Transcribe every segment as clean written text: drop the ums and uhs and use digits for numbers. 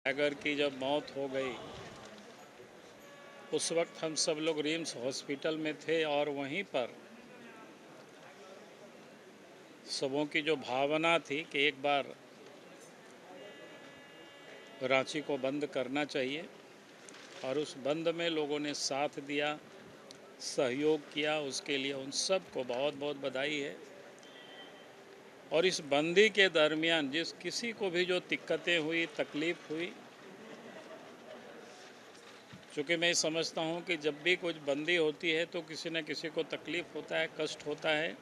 Tiger की जब मौत हो गई उस वक्त हम सब लोग रिम्स हॉस्पिटल में थे और वहीं पर सबों की जो भावना थी कि एक बार रांची को बंद करना चाहिए और उस बंद में लोगों ने साथ दिया, सहयोग किया, उसके लिए उन सब को बहुत बहुत बधाई है। और इस बंदी के दरमियान जिस किसी को भी जो दिक्कतें हुई, तकलीफ़ हुई, चूँकि मैं समझता हूँ कि जब भी कुछ बंदी होती है तो किसी न किसी को तकलीफ़ होता है, कष्ट होता है।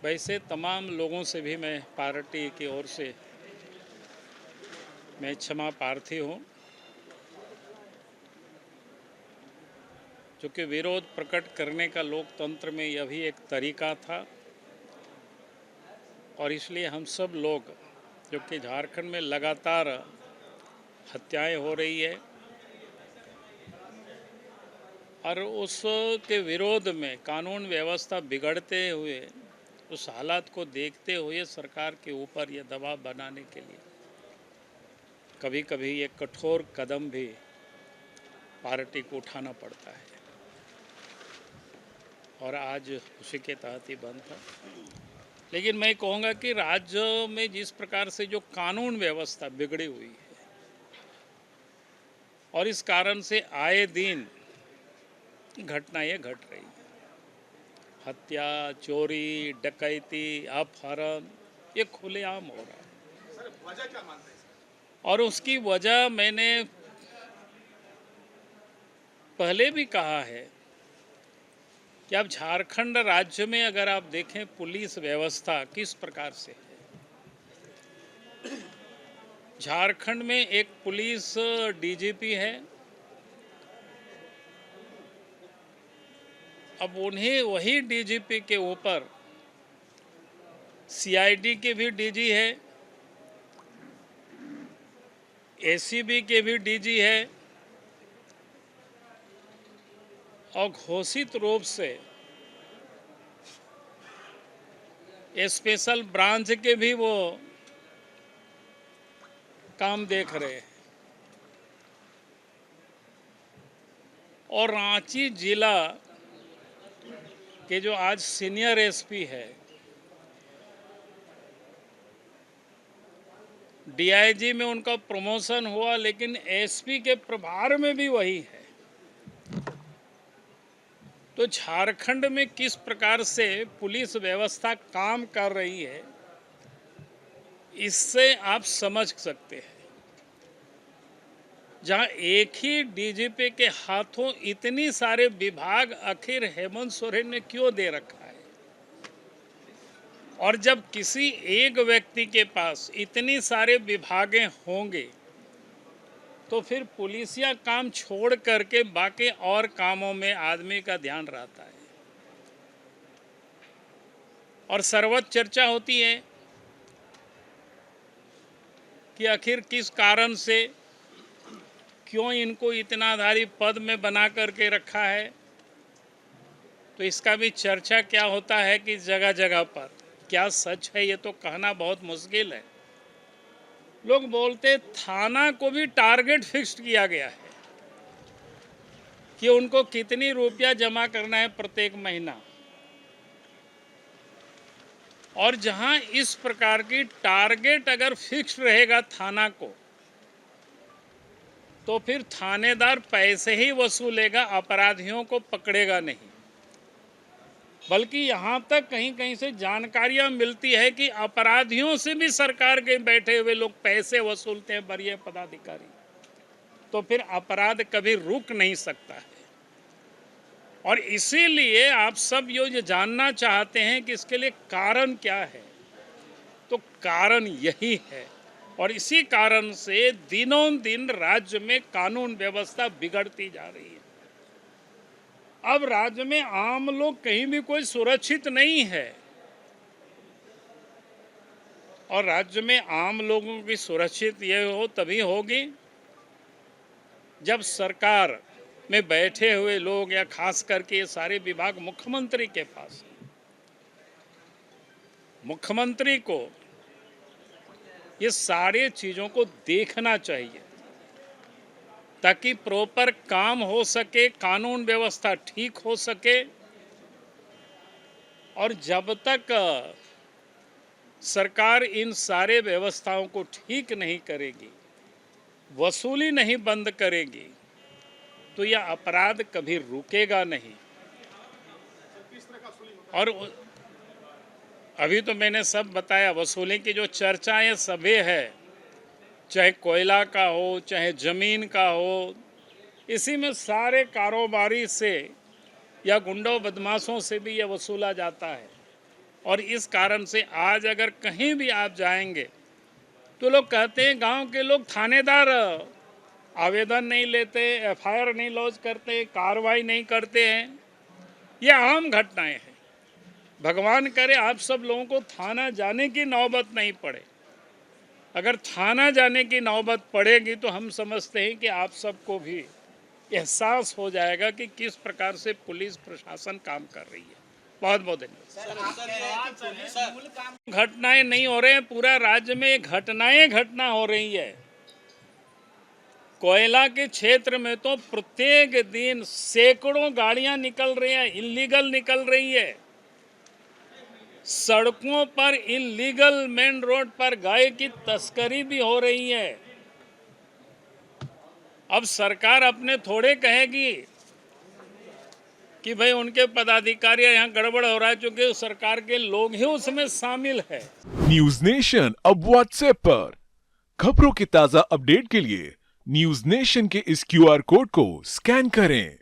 वैसे तमाम लोगों से भी मैं पार्टी की ओर से मैं क्षमा प्रार्थी हूँ, क्योंकि विरोध प्रकट करने का लोकतंत्र में यह भी एक तरीका था। और इसलिए हम सब लोग, जो कि झारखंड में लगातार हत्याएं हो रही है और उसके विरोध में कानून व्यवस्था बिगड़ते हुए उस हालात को देखते हुए सरकार के ऊपर ये दबाव बनाने के लिए कभी कभी ये कठोर कदम भी पार्टी को उठाना पड़ता है। और आज उसी के तहत ही बंद था। लेकिन मैं कहूँगा कि राज्य में जिस प्रकार से जो कानून व्यवस्था बिगड़ी हुई है और इस कारण से आए दिन घटनाएं घट रही हैं, हत्या, चोरी, डकैती, अपहरण, ये खुलेआम हो रहा है। सर, वजह क्या मानते हैं? और उसकी वजह मैंने पहले भी कहा है कि अब झारखंड राज्य में अगर आप देखें पुलिस व्यवस्था किस प्रकार से है। झारखंड में एक पुलिस डीजीपी है, अब उन्हें वही डीजीपी के ऊपर सीआईडी के भी डीजी है, एसीबी के भी डीजी है और घोषित रूप से स्पेशल ब्रांच के भी वो काम देख रहे हैं। और रांची जिला के जो आज सीनियर एसपी है, डीआईजी में उनका प्रमोशन हुआ, लेकिन एसपी के प्रभार में भी वही है। तो झारखंड में किस प्रकार से पुलिस व्यवस्था काम कर रही है, इससे आप समझ सकते हैं। जहां एक ही डीजीपी के हाथों इतनी सारे विभाग आखिर हेमंत सोरेन ने क्यों दे रखा है। और जब किसी एक व्यक्ति के पास इतनी सारे विभागें होंगे तो फिर पुलिसिया काम छोड़ करके बाकी और कामों में आदमी का ध्यान रहता है। और सर्वत्र चर्चा होती है कि आखिर किस कारण से, क्यों इनको इतनाधारी पद में बना करके रखा है। तो इसका भी चर्चा क्या होता है कि जगह जगह पर क्या सच है ये तो कहना बहुत मुश्किल है। लोग बोलते थाना को भी टारगेट फिक्स्ड किया गया है कि उनको कितनी रुपया जमा करना है प्रत्येक महीना। और जहां इस प्रकार की टारगेट अगर फिक्स्ड रहेगा थाना को, तो फिर थानेदार पैसे ही वसूलेगा, अपराधियों को पकड़ेगा नहीं। बल्कि यहाँ तक कहीं कहीं से जानकारियाँ मिलती है कि अपराधियों से भी सरकार के बैठे हुए लोग पैसे वसूलते हैं, वरीय पदाधिकारी। तो फिर अपराध कभी रुक नहीं सकता है। और इसीलिए आप सब ये जानना चाहते हैं कि इसके लिए कारण क्या है। तो कारण यही है। और इसी कारण से दिनों दिन राज्य में कानून व्यवस्था बिगड़ती जा रही है। अब राज्य में आम लोग कहीं भी कोई सुरक्षित नहीं है। और राज्य में आम लोगों की सुरक्षित ये हो तभी होगी जब सरकार में बैठे हुए लोग या खास करके ये सारे विभाग मुख्यमंत्री के पास, मुख्यमंत्री को ये सारे चीज़ों को देखना चाहिए ताकि प्रॉपर काम हो सके, कानून व्यवस्था ठीक हो सके। और जब तक सरकार इन सारे व्यवस्थाओं को ठीक नहीं करेगी, वसूली नहीं बंद करेगी, तो यह अपराध कभी रुकेगा नहीं। और अभी तो मैंने सब बताया, वसूली की जो चर्चाएं सभी है, चाहे कोयला का हो, चाहे ज़मीन का हो, इसी में सारे कारोबारी से या गुंडों बदमाशों से भी यह वसूला जाता है। और इस कारण से आज अगर कहीं भी आप जाएंगे तो लोग कहते हैं, गांव के लोग थानेदार आवेदन नहीं लेते, एफआईआर नहीं लॉन्च करते, कार्रवाई नहीं करते हैं। ये आम घटनाएं हैं। भगवान करे आप सब लोगों को थाना जाने की नौबत नहीं पड़े। अगर थाना जाने की नौबत पड़ेगी तो हम समझते हैं कि आप सबको भी एहसास हो जाएगा कि किस प्रकार से पुलिस प्रशासन काम कर रही है। बहुत बहुत धन्यवाद। घटनाएं नहीं हो रहे हैं, पूरा राज्य में घटना हो रही है। कोयला के क्षेत्र में तो प्रत्येक दिन सैकड़ों गाड़ियां निकल रही हैं, इलीगल निकल रही है। सड़कों पर इलीगल मेन रोड पर गाय की तस्करी भी हो रही है। अब सरकार अपने थोड़े कहेगी कि भाई उनके पदाधिकारी यहाँ गड़बड़ हो रहा है, क्योंकि सरकार के लोग ही उसमें शामिल है। न्यूज नेशन अब व्हाट्सएप पर खबरों की ताजा अपडेट के लिए न्यूज नेशन के इस QR कोड को स्कैन करें।